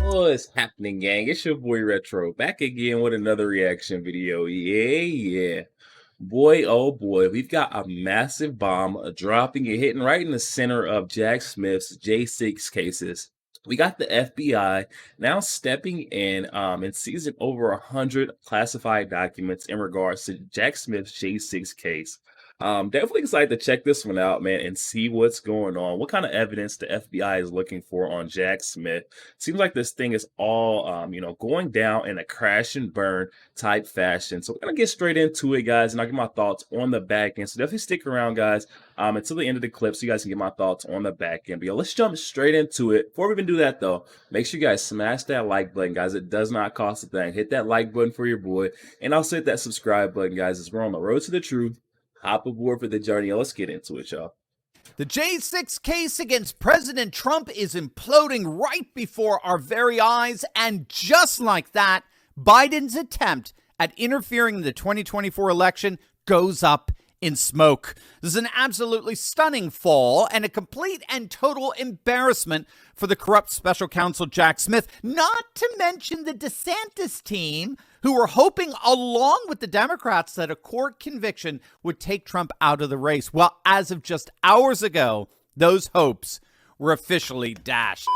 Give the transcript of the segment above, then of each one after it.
What's happening, gang? It's your boy Retro back again with another reaction video. Yeah. Boy, oh boy, we've got a massive bomb dropping and hitting right in the center of Jack Smith's J6 cases. We got the FBI now stepping in and seizing over 100 classified documents in regards to Jack Smith's J6 case. Definitely excited to check this one out, man, and see what's going on. What kind of evidence the FBI is looking for on Jack Smith. Seems like this thing is all, going down in a crash and burn type fashion. So we're gonna get straight into it, guys, and I'll give my thoughts on the back end. So definitely stick around, guys, until the end of the clip, so you guys can get my thoughts on the back end. But let's jump straight into it. Before we even do that, though, make sure you guys smash that like button, guys. It does not cost a thing. Hit that like button for your boy, and also hit that subscribe button, guys, as we're on the road to the truth. Hop aboard for the journey. Let's get into it, y'all. The J6 case against President Trump is imploding right before our very eyes, and just like that, Biden's attempt at interfering in the 2024 election goes up in smoke. This is an absolutely stunning fall and a complete and total embarrassment for the corrupt special counsel Jack Smith, not to mention the DeSantis team, who were hoping, along with the Democrats, that a court conviction would take Trump out of the race. Well, as of just hours ago, those hopes were officially dashed.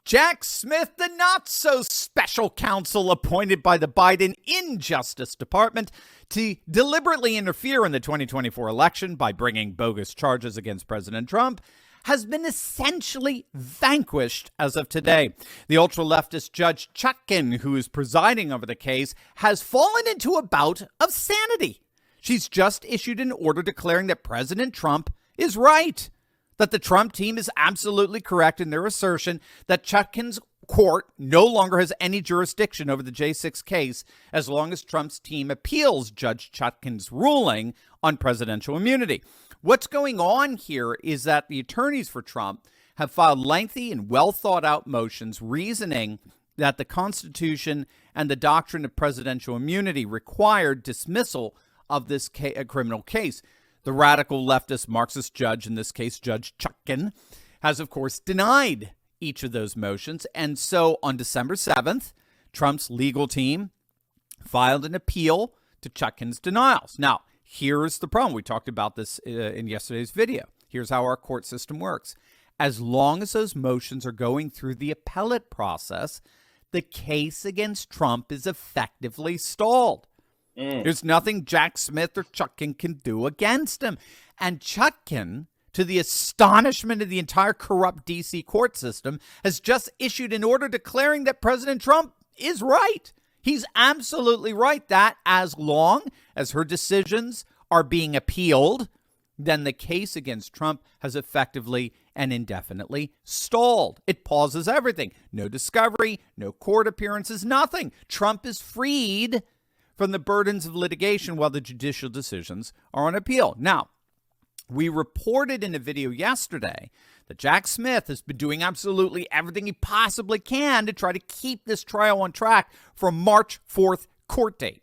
Jack Smith, the not-so-special counsel appointed by the Biden Justice Department to deliberately interfere in the 2024 election by bringing bogus charges against President Trump, has been essentially vanquished as of today. The ultra-leftist Judge Chutkan, who is presiding over the case, has fallen into a bout of sanity. She's just issued an order declaring that President Trump is right, that the Trump team is absolutely correct in their assertion that Chutkan's court no longer has any jurisdiction over the J6 case as long as Trump's team appeals Judge Chutkan's ruling on presidential immunity. What's going on here is that the attorneys for Trump have filed lengthy and well-thought-out motions reasoning that the Constitution and the doctrine of presidential immunity required dismissal of this criminal case. The radical leftist Marxist judge, in this case Judge Chutkan, has, of course, denied each of those motions. And so on December 7th, Trump's legal team filed an appeal to Chutkan's denials. Now, here's the problem. We talked about this in yesterday's video. Here's how our court system works. As long as those motions are going through the appellate process, the case against Trump is effectively stalled. There's nothing Jack Smith or Chutkan can do against him. And Chutkan, to the astonishment of the entire corrupt D.C. court system, has just issued an order declaring that President Trump is right. He's absolutely right that as long as her decisions are being appealed, then the case against Trump has effectively and indefinitely stalled. It pauses everything. No discovery, no court appearances, nothing. Trump is freed from the burdens of litigation while the judicial decisions are on appeal. Now, we reported in a video yesterday that Jack Smith has been doing absolutely everything he possibly can to try to keep this trial on track for a March 4th court date.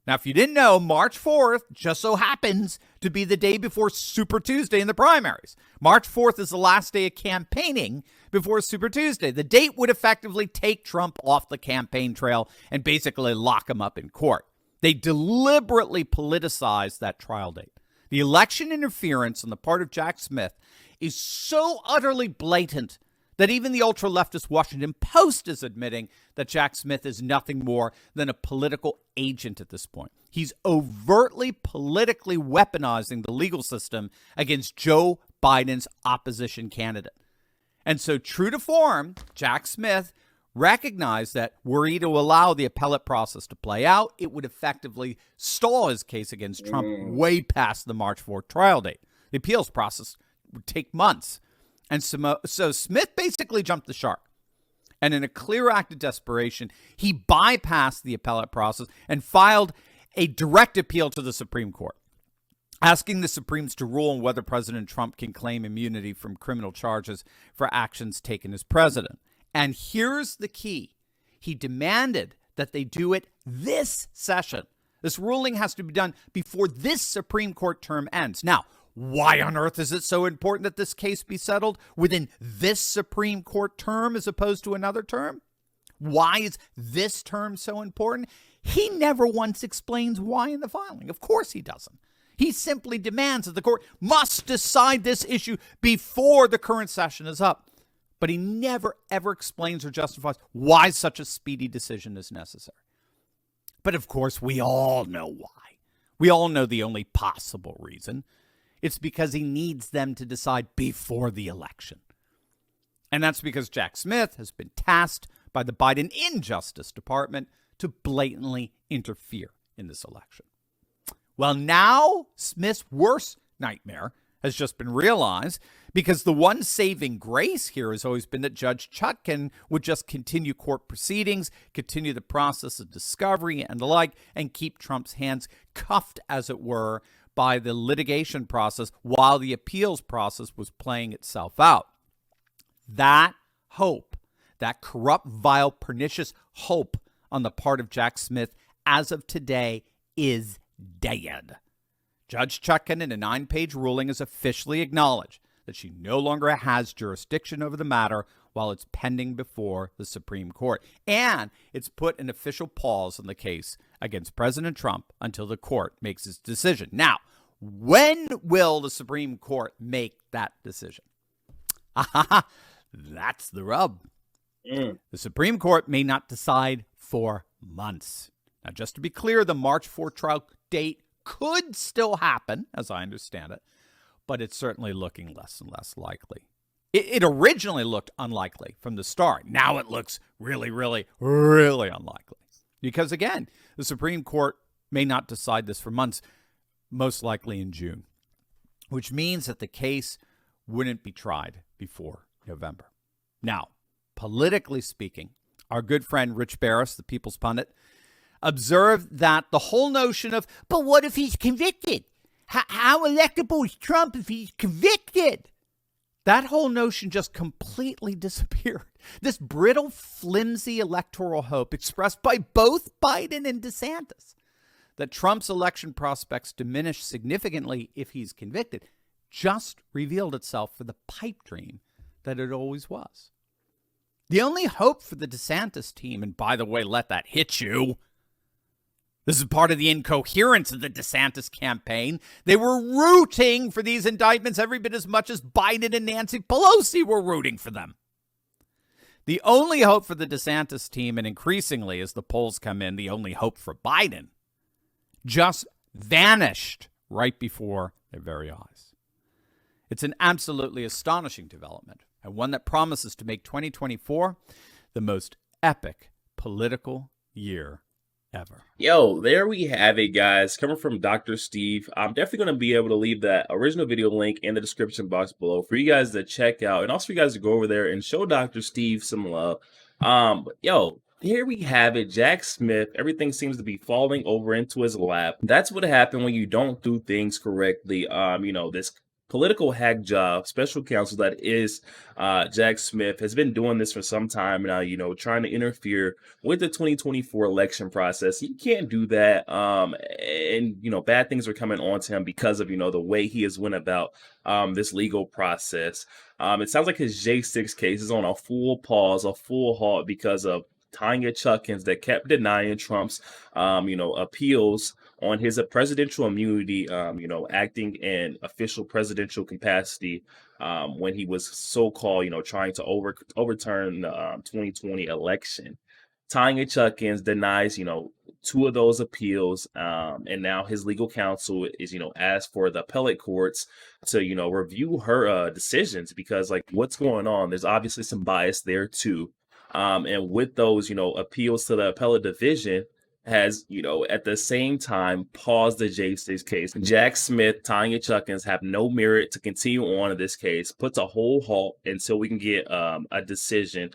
Now, if you didn't know, March 4th just so happens to be the day before Super Tuesday in the primaries. March 4th is the last day of campaigning before Super Tuesday. The date would effectively take Trump off the campaign trail and basically lock him up in court. They deliberately politicized that trial date. The election interference on the part of Jack Smith is so utterly blatant that even the ultra-leftist Washington Post is admitting that Jack Smith is nothing more than a political agent at this point. He's overtly politically weaponizing the legal system against Joe Biden's opposition candidate. And so, true to form, Jack Smith recognized that were he to allow the appellate process to play out, it would effectively stall his case against Trump way past the March 4th trial date. The appeals process would take months. And so Smith basically jumped the shark. And in a clear act of desperation, he bypassed the appellate process and filed a direct appeal to the Supreme Court, asking the Supremes to rule on whether President Trump can claim immunity from criminal charges for actions taken as president. And here's the key. He demanded that they do it this session, This ruling has to be done before this Supreme Court term ends. Now, why on earth is it so important that this case be settled within this Supreme Court term as opposed to another term? Why is this term so important? He never once explains why in the filing. Of course he doesn't. He simply demands that the court must decide this issue before the current session is up. But he never, ever explains or justifies why such a speedy decision is necessary. But of course, we all know why. We all know the only possible reason. It's because he needs them to decide before the election. And that's because Jack Smith has been tasked by the Biden Justice Department to blatantly interfere in this election. Well, now Smith's worst nightmare has just been realized, because the one saving grace here has always been that Judge Chutkan would just continue court proceedings, continue the process of discovery and the like, and keep Trump's hands cuffed, as it were, by the litigation process while the appeals process was playing itself out. That hope, that corrupt, vile, pernicious hope on the part of Jack Smith as of today is dead. Judge Chutkan, in a 9-page ruling, has officially acknowledged that she no longer has jurisdiction over the matter while it's pending before the Supreme Court. And it's put an official pause on the case against President Trump until the court makes its decision. Now, when will the Supreme Court make that decision? That's the rub. The Supreme Court may not decide for months. Now, just to be clear, the March 4 trial date could still happen, as I understand it, but it's certainly looking less and less likely. It originally looked unlikely from the start. Now it looks really, really, really unlikely. Because again, the Supreme Court may not decide this for months, most likely in June, which means that the case wouldn't be tried before November. Now, politically speaking, our good friend Rich Barris, the People's Pundit, observed that the whole notion of, but what if he's convicted? How electable is Trump if he's convicted? That whole notion just completely disappeared. This brittle, flimsy electoral hope expressed by both Biden and DeSantis that Trump's election prospects diminish significantly if he's convicted just revealed itself for the pipe dream that it always was. The only hope for the DeSantis team, and by the way, let that hit you, this is part of the incoherence of the DeSantis campaign. They were rooting for these indictments every bit as much as Biden and Nancy Pelosi were rooting for them. The only hope for the DeSantis team, and increasingly as the polls come in, the only hope for Biden, just vanished right before their very eyes. It's an absolutely astonishing development, and one that promises to make 2024 the most epic political year ever. Yo, there we have it, guys. Coming from Dr. Steve. I'm definitely going to be able to leave that original video link in the description box below for you guys to check out, and also for you guys to go over there and show Dr. Steve some love. But yo, here we have it. Jack Smith, everything seems to be falling over into his lap. That's what happened when you don't do things correctly. This political hack job, special counsel that is Jack Smith, has been doing this for some time now, trying to interfere with the 2024 election process. He can't do that. And bad things are coming on to him because of, the way he has went about this legal process. It sounds like his J6 case is on a full pause, a full halt because of Tanya Chuckins that kept denying Trump's, appeals on his presidential immunity, acting in official presidential capacity when he was so-called, trying to overturn the 2020 election. Tanya Chuckins denies, 2 of those appeals, and now his legal counsel is, asked for the appellate courts to, review her decisions because, what's going on? There's obviously some bias there too. And with those, appeals to the appellate division has, at the same time paused the J6 case. Jack Smith, Tanya Chuckins have no merit to continue on in this case, puts a whole halt until we can get a decision.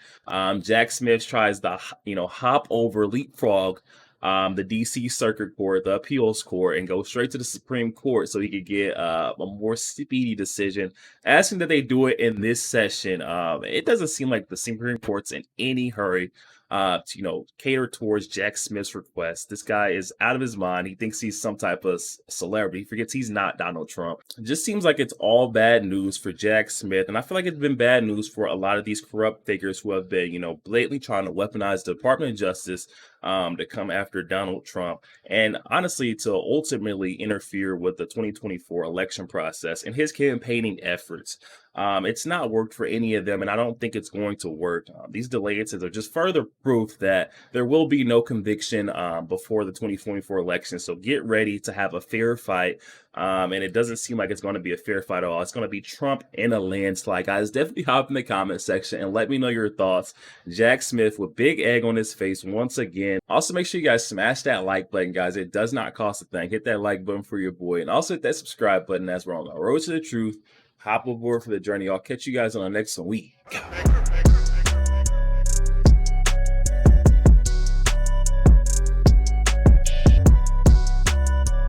Jack Smith tries to, hop over, leapfrog the DC Circuit Court, the appeals court, and go straight to the Supreme Court so he could get a more speedy decision, asking that they do it in this session. It doesn't seem like the Supreme Court's in any hurry to cater towards Jack Smith's request. This guy is out of his mind. He thinks he's some type of celebrity. He forgets he's not Donald Trump. It just seems like it's all bad news for Jack Smith, and I feel like it's been bad news for a lot of these corrupt figures who have been, blatantly trying to weaponize the Department of Justice to come after Donald Trump, and honestly to ultimately interfere with the 2024 election process and his campaigning efforts. It's not worked for any of them, and I don't think it's going to work. These delays are just further proof that there will be no conviction before the 2024 election. So get ready to have a fair fight. And it doesn't seem like it's going to be a fair fight at all. It's going to be Trump in a landslide. Guys, definitely hop in the comment section and let me know your thoughts. Jack Smith with big egg on his face once again. Also, make sure you guys smash that like button, guys. It does not cost a thing. Hit that like button for your boy. And also hit that subscribe button as we're on the road to the truth. Hop aboard for the journey. I'll catch you guys on the next one.